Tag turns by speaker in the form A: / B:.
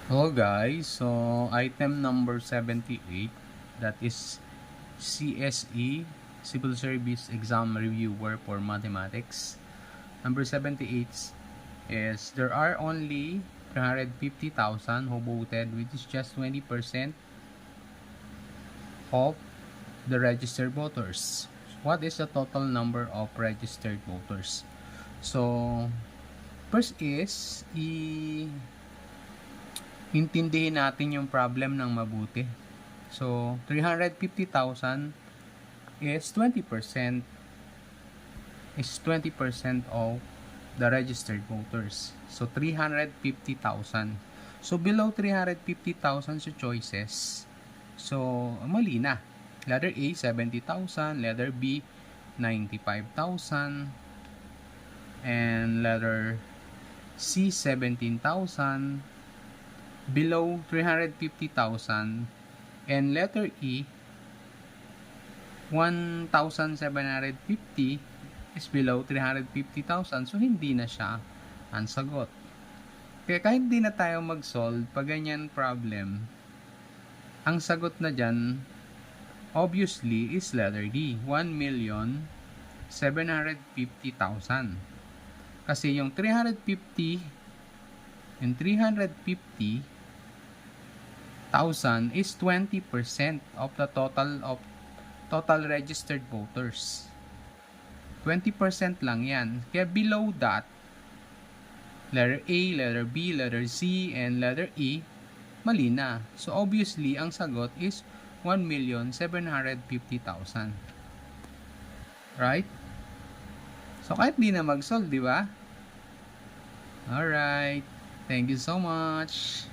A: Hello guys, so item number 78, that is CSE, Civil Service Exam Reviewer for Mathematics. Number 78 is there are only 350,000 who voted, which is just 20% of the registered voters. What is the total number of registered voters? So first is intindihin natin yung problem ng mabuti. So, 350,000 is 20% of the registered voters. So, 350,000. So, below 350,000 sa choices. So, mali na. Letter A, 70,000. Letter B, 95,000. And letter C, 17,000. Below 350,000. And letter E, 1,750 is below 350,000. So, hindi na siya ang sagot. Kaya kahit hindi na tayo mag-solve pag ganyan problem, ang sagot na dyan, obviously, is letter D, 1,750,000. Kasi yung 350 is 20% of the total registered voters. 20% lang yan. Kaya below that, letter A, letter B, letter C, and letter E, mali na. So obviously, ang sagot is 1,750,000. Right? So kahit di na mag-solve, di ba? Alright. Thank you so much.